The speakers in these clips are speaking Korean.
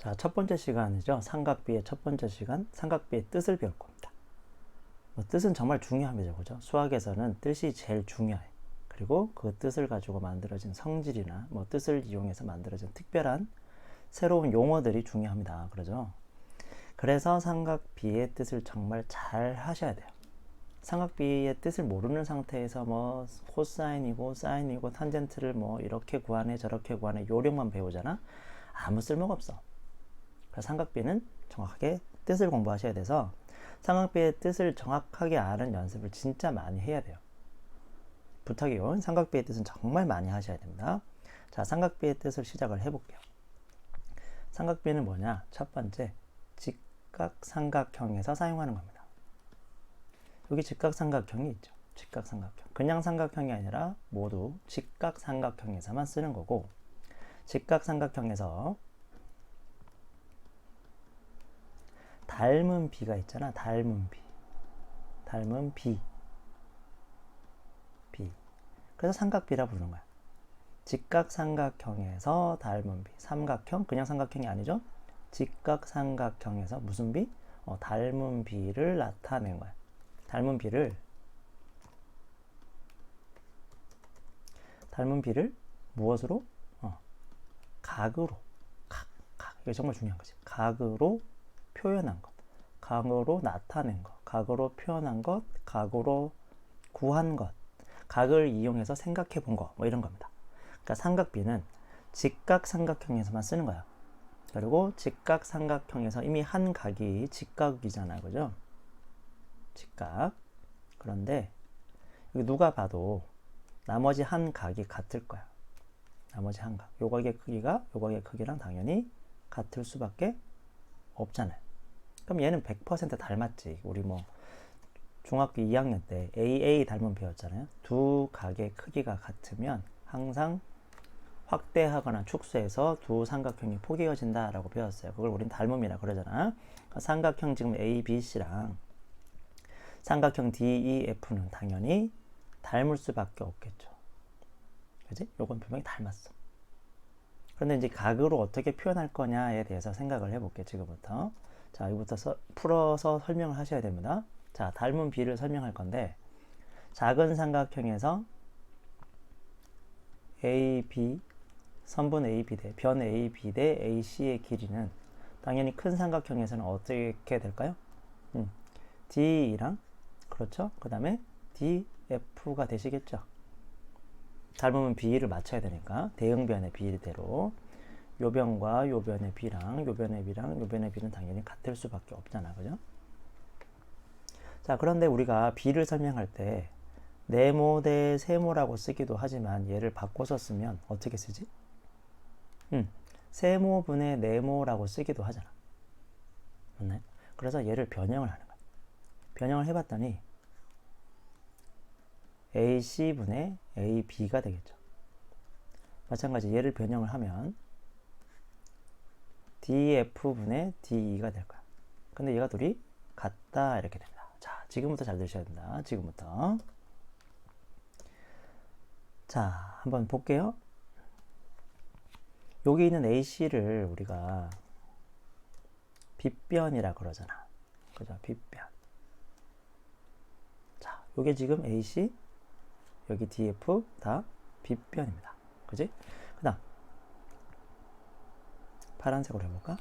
자, 첫 번째 시간이죠. 삼각비의 첫 번째 시간, 삼각비의 뜻을 배울 겁니다. 뜻은 정말 중요합니다. 그죠? 수학에서는 뜻이 제일 중요해. 그리고 그 뜻을 가지고 만들어진 성질이나 뜻을 이용해서 만들어진 특별한 새로운 용어들이 중요합니다. 그러죠? 그래서 삼각비의 뜻을 정말 잘 하셔야 돼요. 삼각비의 뜻을 모르는 상태에서 코사인이고 사인이고 탄젠트를 이렇게 구하네 저렇게 구하네 요령만 배우잖아. 아무 쓸모가 없어. 삼각비는 정확하게 뜻을 공부하셔야 돼서 삼각비의 뜻을 정확하게 아는 연습을 진짜 많이 해야 돼요. 부탁이요. 삼각비의 뜻은 정말 많이 하셔야 됩니다. 자, 삼각비의 뜻을 시작을 해볼게요. 삼각비는 뭐냐? 첫 번째, 직각삼각형에서 사용하는 겁니다. 여기 직각삼각형이 있죠. 직각삼각형. 그냥 삼각형이 아니라 모두 직각삼각형에서만 쓰는 거고, 직각삼각형에서 닮은 비가 있잖아. 닮은 비. 닮은 비. 비. 그래서 삼각비라 부르는 거야. 직각삼각형에서 닮은 비. 삼각형? 그냥 삼각형이 아니죠. 직각삼각형에서 무슨 비? 닮은 비를 나타낸 거야. 닮은 비를 무엇으로? 각으로. 각. 이게 정말 중요한 거지. 각으로 표현한 것, 각으로 나타낸 것, 각으로 표현한 것, 각으로 구한 것, 각을 이용해서 생각해 본 것, 이런 겁니다. 그러니까 삼각비는 직각삼각형에서만 쓰는 거야. 그리고 직각삼각형에서 이미 한 각이 직각이잖아요. 그죠? 직각. 그런데 여기 누가 봐도 나머지 한 각이 같을 거야. 나머지 한 각. 요 각의 크기가 요 각의 크기랑 당연히 같을 수밖에 없잖아요. 그럼 얘는 100% 닮았지. 우리 중학교 2학년 때 AA 닮은 배웠잖아요. 두 각의 크기가 같으면 항상 확대하거나 축소해서 두 삼각형이 포개어진다라고 배웠어요. 그걸 우린 닮음이라 그러잖아. 삼각형 지금 ABC랑 삼각형 DEF는 당연히 닮을 수밖에 없겠죠. 그지? 요건 분명히 닮았어. 그런데 이제 각으로 어떻게 표현할 거냐에 대해서 생각을 해볼게, 지금부터. 자, 이거부터 풀어서 설명을 하셔야 됩니다. 자, 닮은 비를 설명할 건데, 작은 삼각형에서 AB, 선분 AB 대, 변 AB 대 AC의 길이는 당연히 큰 삼각형에서는 어떻게 될까요? D랑, 그렇죠? 그 다음에 DF가 되시겠죠? 닮으면 비를 맞춰야 되니까 대응변의 비례대로 요 변과 요 변의 비랑 요 변의 비랑 요 변의 비는 당연히 같을 수밖에 없잖아. 그죠? 자, 그런데 우리가 비를 설명할 때 네모 대 세모라고 쓰기도 하지만 얘를 바꿔서 쓰면 어떻게 쓰지? 세모분의 네모라고 쓰기도 하잖아. 맞나요? 그래서 얘를 변형을 하는 거야. 변형을 해봤더니 AC분의 AB가 되겠죠. 마찬가지 얘를 변형을 하면 DF분의 DE가 될 거야. 근데 얘가 둘이 같다 이렇게 됩니다. 자, 지금부터 잘 들으셔야 된다. 지금부터. 자, 한번 볼게요. 여기 있는 AC를 우리가 빗변이라 그러잖아. 그죠? 빗변. 자, 요게 지금 AC, 여기 DF 다 빗변입니다. 그지? 그 다음 파란색으로 해볼까?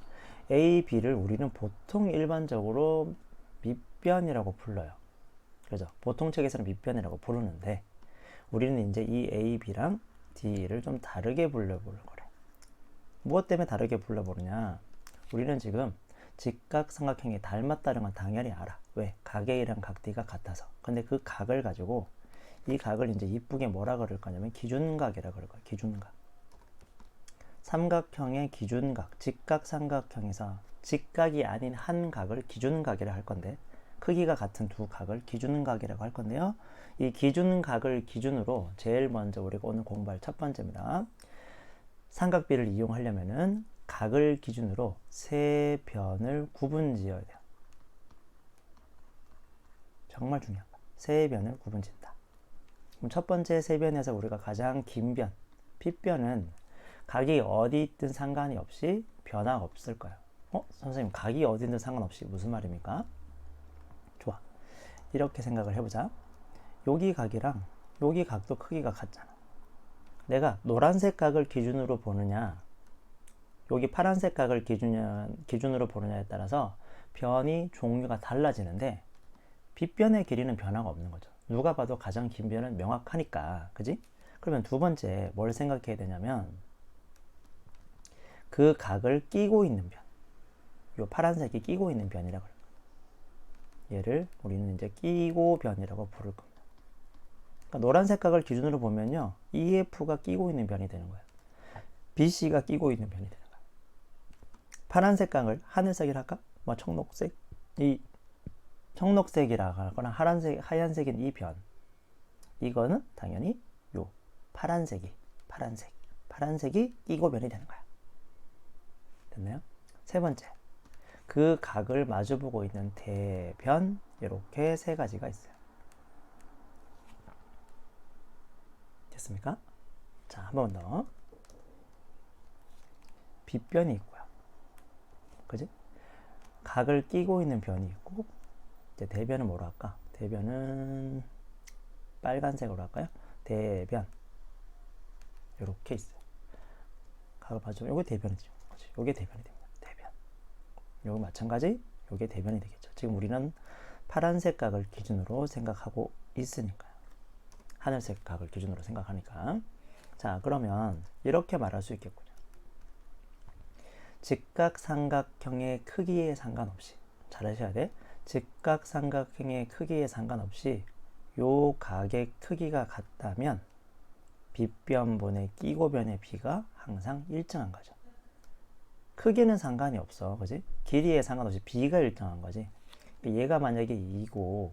A, B를 우리는 보통 일반적으로 밑변이라고 불러요. 그죠? 보통 책에서는 밑변이라고 부르는데 우리는 이제 이 A, B랑 D를 좀 다르게 불러보는 거래. 무엇 때문에 다르게 불러보느냐? 우리는 지금 직각삼각형이 닮았다는 건 당연히 알아. 왜? 각 A랑 각 D가 같아서. 근데 그 각을 가지고 이 각을 이제 이쁘게 뭐라 그럴 거냐면 기준각이라 그럴 거야. 기준각. 삼각형의 기준각, 직각삼각형에서 직각이 아닌 한 각을 기준각이라 할 건데 크기가 같은 두 각을 기준각이라고 할 건데요. 이 기준각을 기준으로 제일 먼저 우리가 오늘 공부할 첫 번째입니다. 삼각비를 이용하려면은 각을 기준으로 세 변을 구분지어야 돼요. 정말 중요한 거야. 세 변을 구분짓다. 그럼 첫 번째 세 변에서 우리가 가장 긴 변, 핏변은 각이 어디 있든 상관이 없이 변화가 없을 거예요. 선생님 각이 어딘든 상관없이 무슨 말입니까? 좋아. 이렇게 생각을 해보자. 여기 각이랑 여기 각도 크기가 같잖아. 내가 노란색 각을 기준으로 보느냐 여기 파란색 각을 기준으로 보느냐에 따라서 변이 종류가 달라지는데 빗변의 길이는 변화가 없는 거죠. 누가 봐도 가장 긴 변은 명확하니까. 그지? 그러면 두 번째 뭘 생각해야 되냐면 그 각을 끼고 있는 변. 요 파란색이 끼고 있는 변이라고 합니다. 얘를 우리는 이제 끼고 변이라고 부를 겁니다. 그러니까 노란색 각을 기준으로 보면요. EF가 끼고 있는 변이 되는 거예요. BC가 끼고 있는 변이 되는 거예요. 파란색 각을 하늘색이라 할까? 뭐 청록색? 이 청록색이라 하거나 하얀색인 이 변. 이거는 당연히 요 파란색이 끼고 변이 되는 거야. 됐나요? 세 번째. 그 각을 마주보고 있는 대변. 이렇게 세 가지가 있어요. 됐습니까? 자, 한 번 더. 빗변이 있고요. 그지? 각을 끼고 있는 변이 있고, 이제 대변은 뭐로 할까? 대변은 빨간색으로 할까요? 대변. 이렇게 있어요. 각을 봐주면 이게 대변이죠. 이게 대변이 됩니다. 대변. 이거 마찬가지. 이게 대변이 되겠죠. 지금 우리는 파란색 각을 기준으로 생각하고 있으니까요. 하늘색 각을 기준으로 생각하니까. 자, 그러면 이렇게 말할 수 있겠군요. 직각삼각형의 크기에 상관없이 잘 하셔야 돼. 직각삼각형의 크기에 상관없이 요 각의 크기가 같다면 빗변분의 끼고변의 비가 항상 일정한 거죠. 크기는 상관이 없어. 그지? 길이에 상관없이 비가 일정한 거지. 얘가 만약에 2고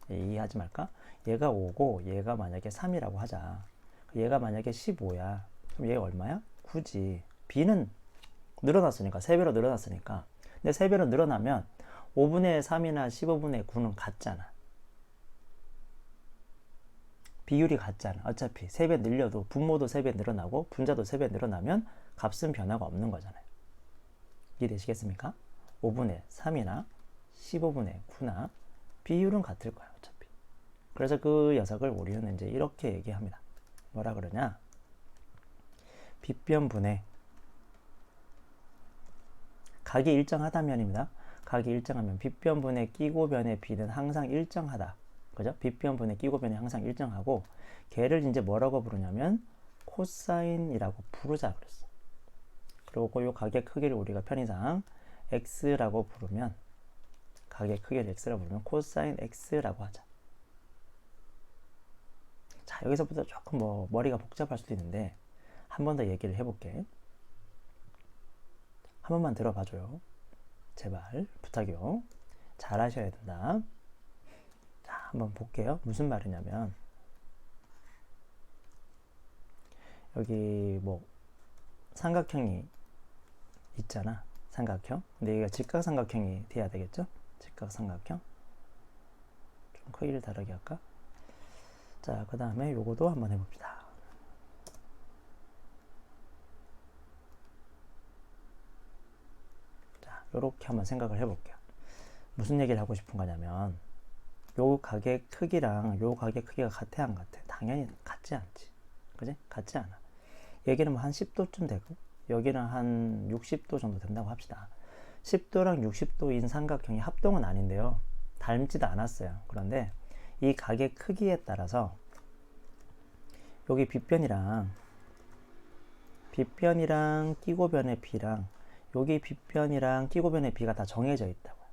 2 하지 말까? 얘가 5고 얘가 만약에 3이라고 하자. 얘가 만약에 15야. 그럼 얘가 얼마야? 9지. B는 늘어났으니까 3배로 늘어났으니까. 근데 3배로 늘어나면 5분의 3이나 15분의 9는 같잖아. 비율이 같잖아. 어차피 3배 늘려도 분모도 3배 늘어나고 분자도 3배 늘어나면 값은 변화가 없는 거잖아요. 이해되시겠습니까? 5분의 3이나 15분의 9나 비율은 같을 거야. 어차피. 그래서 그 녀석을 우리는 이제 이렇게 얘기합니다. 뭐라 그러냐? 빗변분의 각이 일정하다면입니다. 각이 일정하면 빗변분의 끼고변의 비는 항상 일정하다. 그죠? 빗변분의 끼고변이 항상 일정하고 걔를 이제 뭐라고 부르냐면 코사인이라고 부르자 그랬어. 그리고 이 각의 크기를 우리가 편의상 x라고 부르면 각의 크기를 x라고 부르면 코사인 x라고 하자. 자, 여기서부터 조금 머리가 복잡할 수도 있는데 한 번 더 얘기를 해볼게. 한 번만 들어봐줘요. 제발 부탁이요. 잘 하셔야 된다. 자, 한번 볼게요. 무슨 말이냐면 여기 삼각형이 있잖아. 삼각형. 근데 여기가 직각삼각형이 돼야 되겠죠? 직각삼각형. 좀 크기를 다르게 할까? 자, 그 다음에 요거도 한번 해봅시다. 자, 요렇게 한번 생각을 해볼게요. 무슨 얘기를 하고 싶은 거냐면 요 각의 크기랑 요 각의 크기가 같아 안 같아? 당연히 같지 않지. 그지? 같지 않아. 여기는 한 10도쯤 되고 여기는 한 60도 정도 된다고 합시다. 10도랑 60도인 삼각형이 합동은 아닌데요. 닮지도 않았어요. 그런데 이 각의 크기에 따라서 여기 빗변이랑 끼고변의 비랑 여기 빗변이랑 끼고변의 비가 다 정해져 있다고요.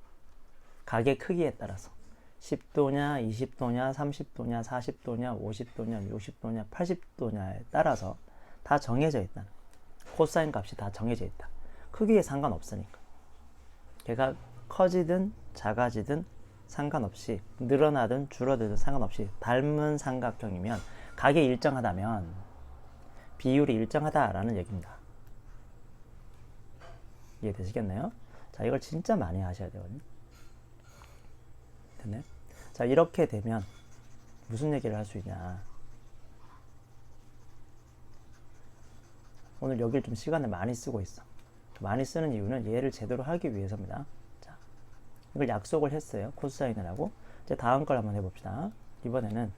각의 크기에 따라서 10도냐, 20도냐, 30도냐, 40도냐, 50도냐, 60도냐, 80도냐에 따라서 다 정해져 있다는 거예요. 코사인 값이 다 정해져 있다. 크기에 상관없으니까. 걔가 커지든 작아지든 상관없이 늘어나든 줄어들든 상관없이 닮은 삼각형이면 각이 일정하다면 비율이 일정하다라는 얘기입니다. 이해되시겠나요? 자, 이걸 진짜 많이 하셔야 되거든요. 됐나요? 자, 이렇게 되면 무슨 얘기를 할 수 있냐? 오늘 여길 좀 시간을 많이 쓰고 있어. 많이 쓰는 이유는 얘를 제대로 하기 위해서입니다. 자, 이걸 약속을 했어요. 코사인을 하고. 이제 다음 걸 한번 해봅시다. 이번에는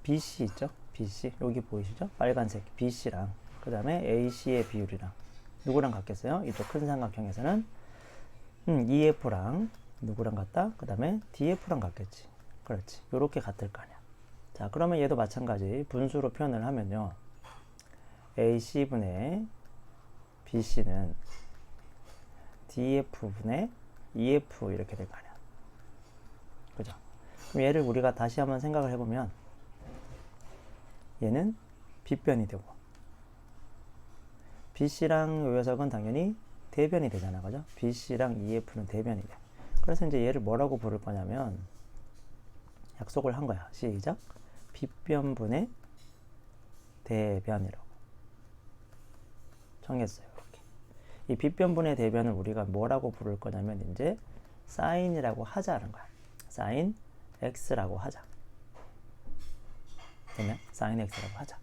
BC 있죠? BC 여기 보이시죠? 빨간색 BC랑 그 다음에 AC의 비율이랑 누구랑 같겠어요? 이쪽 큰 삼각형에서는 EF랑 누구랑 같다? 그 다음에 DF랑 같겠지. 그렇지. 요렇게 같을 거 아니야. 자, 그러면 얘도 마찬가지 분수로 표현을 하면요. AC분의 BC는 DF분의 EF 이렇게 될 거 아니야. 그죠? 그럼 얘를 우리가 다시 한번 생각을 해보면 얘는 빗변이 되고 BC랑 요 녀석은 당연히 대변이 되잖아. 그죠? BC랑 EF는 대변이 돼. 그래서 이제 얘를 뭐라고 부를 거냐면 약속을 한 거야. 시작. 빗변분의 대변이라고 정했어요. 이렇게. 이 빗변분의 대변을 우리가 뭐라고 부를 거냐면 이제 사인이라고 하자는 거야. 사인 x라고 하자. 됐네? 사인 x라고 하자.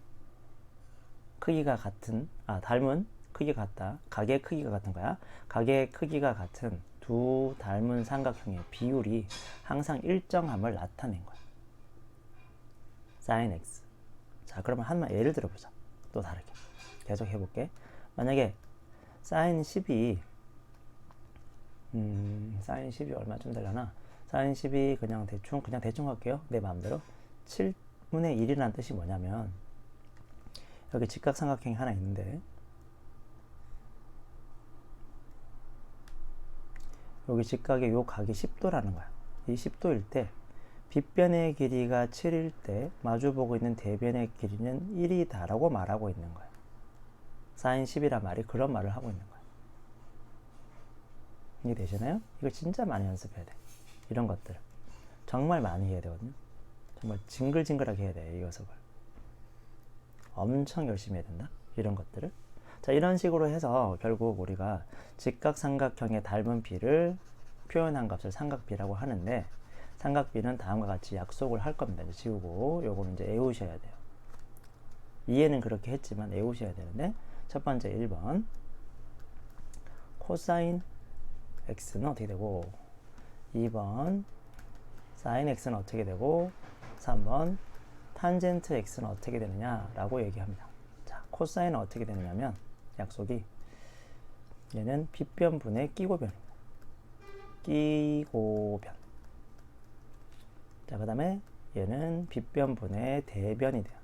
크기가 같은, 닮은 크기가 같다. 각의 크기가 같은 거야. 각의 크기가 같은 두 닮은 삼각형의 비율이 항상 일정함을 나타낸 거야. 사인 x. 자, 그러면 한번 예를 들어보자. 또 다르게. 계속 해볼게. 만약에 사인 10이 사인 10이 얼마쯤 되려나? 사인 10이 그냥 대충 할게요. 내 마음대로. 7분의 1이라는 뜻이 뭐냐면 여기 직각삼각형이 하나 있는데 여기 직각의 요 각이 10도라는 거야. 이 10도일 때 빗변의 길이가 7일 때 마주보고 있는 대변의 길이는 1이다 라고 말하고 있는 거야. 사인 10이란 말이 그런 말을 하고 있는 거야. 이해되시나요? 이거 진짜 많이 연습해야 돼. 이런 것들을 정말 많이 해야 되거든요. 정말 징글징글하게 해야 돼. 이 녀석을 엄청 열심히 해야 된다. 이런 것들을. 자, 이런 식으로 해서 결국 우리가 직각삼각형의 닮은 비를 표현한 값을 삼각비라고 하는데 삼각비는 다음과 같이 약속을 할 겁니다. 이제 지우고 요거는 이제 외우셔야 돼요. 이해는 그렇게 했지만 외우셔야 되는데 첫 번째 1번 코사인 x는 어떻게 되고 2번 사인 x는 어떻게 되고 3번 탄젠트 x는 어떻게 되느냐 라고 얘기합니다. 자, 코사인은 어떻게 되느냐면 약속이 얘는 빗변분의 끼고변입니다. 끼고변. 자, 그 다음에 얘는 빗변분의 대변이 돼요.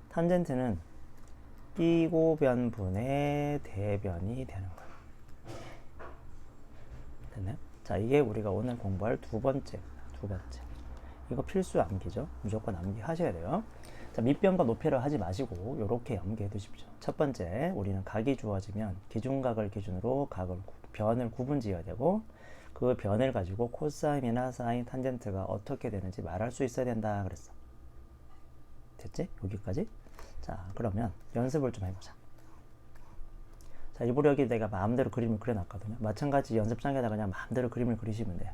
탄젠트는 끼고변분의 대변이 되는 거예요. 됐나요? 자, 이게 우리가 오늘 공부할 두 번째. 이거 필수 암기죠. 무조건 암기하셔야 돼요. 자, 밑변과 높이를 하지 마시고 이렇게 암기해 두십시오. 첫 번째, 우리는 각이 주어지면 기준각을 기준으로 변을 구분지어야 되고 그 변을 가지고 코사인이나 사인, 탄젠트가 어떻게 되는지 말할 수 있어야 된다 그랬어. 됐지? 여기까지? 자, 그러면 연습을 좀 해보자. 자, 일부러 여기 내가 마음대로 그림을 그려놨거든요. 마찬가지 연습장에다 그냥 마음대로 그림을 그리시면 돼요.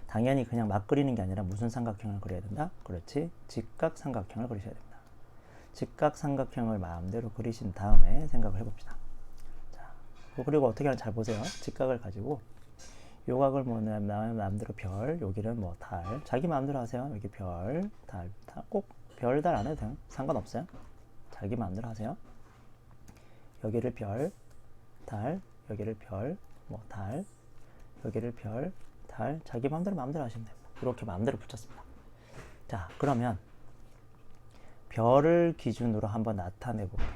당연히 그냥 막 그리는 게 아니라 무슨 삼각형을 그려야 된다? 그렇지. 직각삼각형을 그리셔야 됩니다. 직각삼각형을 마음대로 그리신 다음에 생각을 해봅시다. 자, 그리고 어떻게 하는지 잘 보세요. 직각을 가지고 요 각을 뭐 마음대로 별, 여기는 뭐 달, 자기 마음대로 하세요. 여기 별, 달, 꼭 별, 달 안 해도 돼요. 상관없어요. 자기 마음대로 하세요. 여기를 별, 달, 여기를 별, 뭐 달, 여기를 별, 달, 자기 마음대로 하시면 됩니다. 이렇게 마음대로 붙였습니다. 자, 그러면 별을 기준으로 한번 나타내 볼게요.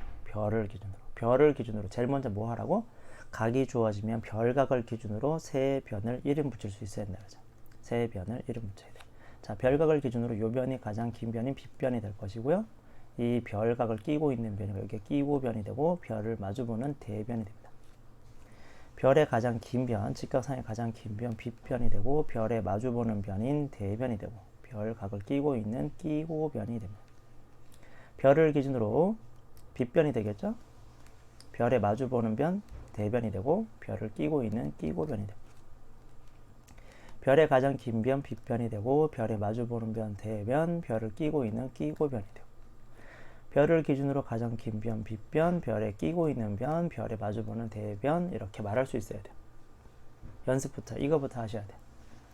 별을 기준으로 제일 먼저 뭐 하라고? 각이 주어지면 별각을 기준으로 세 변을 이름 붙일 수 있어야 된다. 그죠? 세 변을 이름 붙여야 돼. 자, 별각을 기준으로 요 변이 가장 긴 변인 빗변이 될 것이고요. 이 별각을 끼고 있는 변이 여기에 끼고변이 되고 별을 마주보는 대변이 됩니다. 별의 가장 긴 변, 직각상의 가장 긴 변, 빗변이 되고 별의 마주보는 변인 대변이 되고 별각을 끼고 있는 끼고변이 됩니다. 별을 기준으로 빗변이 되겠죠? 별의 마주보는 변, 대변이 되고 별을 끼고 있는 끼고변이 되고 별의 가장 긴 변, 빗변이 되고 별의 마주보는 변, 대변, 별을 끼고 있는 끼고변이 되고 별을 기준으로 가장 긴 변, 빗변, 별에 끼고 있는 변, 별에 마주보는 대변 이렇게 말할 수 있어야 돼요. 연습부터 이거부터 하셔야 돼요.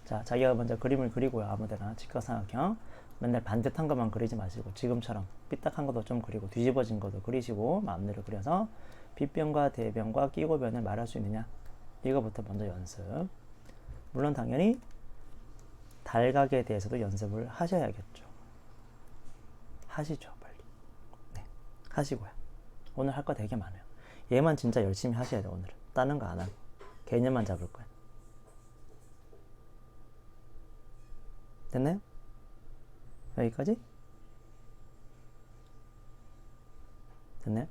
자, 자기가 먼저 그림을 그리고요. 아무데나 직각삼각형 맨날 반듯한 것만 그리지 마시고 지금처럼 삐딱한 것도 좀 그리고 뒤집어진 것도 그리시고 마음대로 그려서 빗변과 대변과 끼고 변을 말할 수 있느냐 이거부터 먼저 연습. 물론 당연히 달각에 대해서도 연습을 하셔야겠죠. 하시죠 빨리. 네, 하시고요. 오늘 할 거 되게 많아요. 얘만 진짜 열심히 하셔야 돼요. 오늘은 다른 거 안 하고 개념만 잡을 거예요. 됐나요? 여기까지? 됐나요?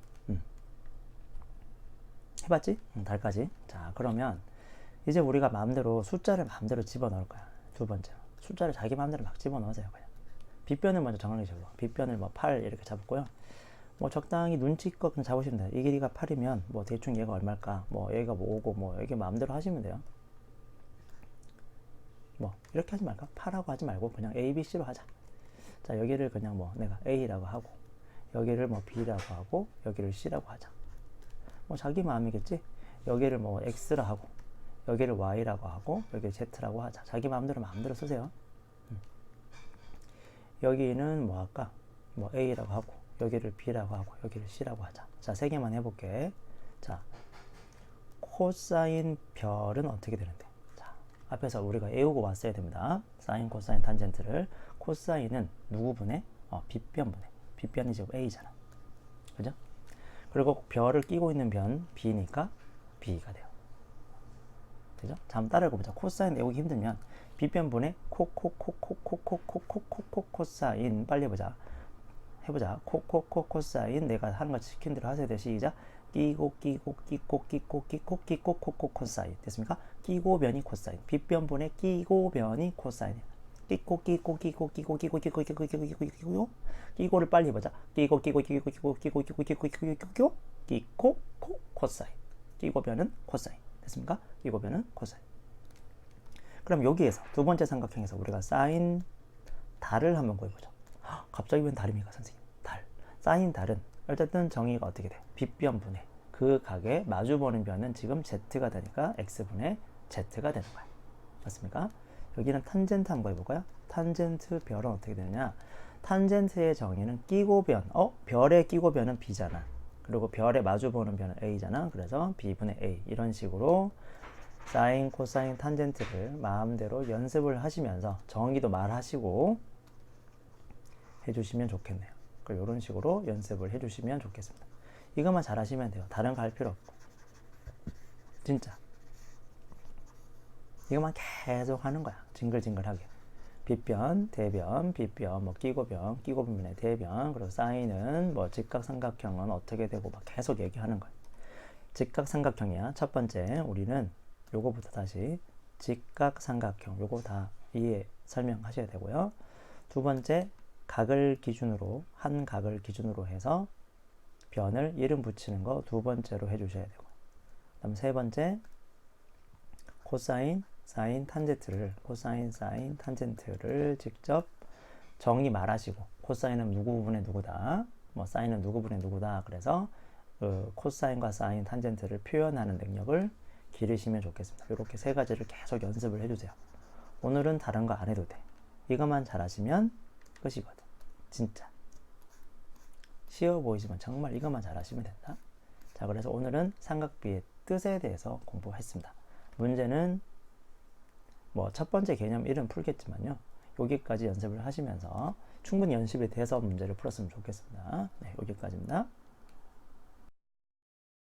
해봤지? 달까지. 자, 그러면 이제 우리가 마음대로 숫자를 마음대로 집어넣을 거야. 두 번째 숫자를 자기 마음대로 막 집어넣으세요. 그냥 빗변을 먼저 정하시고 빗변을 뭐 8 이렇게 잡고요. 뭐 적당히 눈치껏 그냥 잡으시면 돼요. 이 길이가 8이면 뭐 대충 얘가 얼마일까? 뭐 여기가 뭐 5고 뭐 여기 마음대로 하시면 돼요. 뭐 이렇게 하지 말까? 8하고 하지 말고 그냥 A, B, C로 하자. 자, 여기를 그냥 뭐 내가 A라고 하고 여기를 뭐 B라고 하고 여기를 C라고 하자. 뭐 자기 마음이겠지? 여기를 뭐 X라 하고 여기를 Y라고 하고 여기를 Z라고 하자. 자기 마음대로 쓰세요. 여기는 뭐 할까? 뭐 A라고 하고 여기를 B라고 하고 여기를 C라고 하자. 자, 세 개만 해볼게. 자, 코사인 별은 어떻게 되는데? 자, 앞에서 우리가 외우고 왔어야 됩니다. 사인, 코사인, 탄젠트를. 코사인은 누구 분해? 빗변 분해. 빗변이 지금 A잖아. 그죠? 그리고 별을 끼고 있는 변 B니까 B가 돼요. 그죠? 자, 한번 따라 해보자. 코사인 외우기 힘들면 빗변분의 코사인 빨리 해보자. 코사인 내가 하는 거 시킨 대로 하셔야 돼. 시작. 끼고 코사인 됐습니까? 끼고 변이 코사인 빗변분의 끼고 변이 코사인 끼고를 빨리 해보자. 끼고 코사인 끼고 변은 코사인 됐습니까? 끼고 변은 코사인. 그럼 여기에서 두 번째 삼각형에서 우리가 사인 달을 한번 구해보죠. 갑자기 웬 달입니까 선생님? 달. 사인 달은 어쨌든 정의가 어떻게 돼? 빗변분의 그 각에 마주보는 변은 지금 Z가 되니까 X분의 Z가 되는 거야. 맞습니까? 여기는 탄젠트 한번 해볼까요? 탄젠트 별은 어떻게 되느냐? 탄젠트의 정의는 끼고 변. 별의 끼고 변은 B잖아. 그리고 별에 마주보는 변은 A잖아. 그래서 B분의 A 이런 식으로 사인, 코사인, 탄젠트를 마음대로 연습을 하시면서 정의도 말하시고 해주시면 좋겠네요. 이런 식으로 연습을 해주시면 좋겠습니다. 이것만 잘하시면 돼요. 다른 거 할 필요 없고 진짜 이것만 계속 하는 거야. 징글징글하게 빗변, 대변, 빗변, 뭐 끼고변, 끼고변의 대변, 그리고 사인은 뭐 직각삼각형은 어떻게 되고 막 계속 얘기하는 거야. 직각삼각형이야. 첫 번째 우리는 요거부터 다시 직각삼각형 요거 다 이해 설명하셔야 되고요. 두 번째 각을 기준으로 한 각을 기준으로 해서 변을 이름 붙이는 거 두 번째로 해주셔야 되고, 그다음 세 번째 코사인, 사인, 탄젠트를 코사인, 사인, 탄젠트를 직접 정의 말하시고 코사인은 누구 분의 누구다, 뭐 사인은 누구 분의 누구다. 그래서 코사인과 사인, 탄젠트를 표현하는 능력을 기르시면 좋겠습니다. 이렇게 세 가지를 계속 연습을 해주세요. 오늘은 다른 거 안 해도 돼. 이것만 잘하시면 끝이거든. 진짜 쉬워 보이지만 정말 이것만 잘하시면 된다. 자, 그래서 오늘은 삼각비의 뜻에 대해서 공부했습니다. 문제는 뭐 첫 번째 개념 1은 풀겠지만요, 여기까지 연습을 하시면서 충분히 연습이 돼서 문제를 풀었으면 좋겠습니다. 네, 여기까지입니다.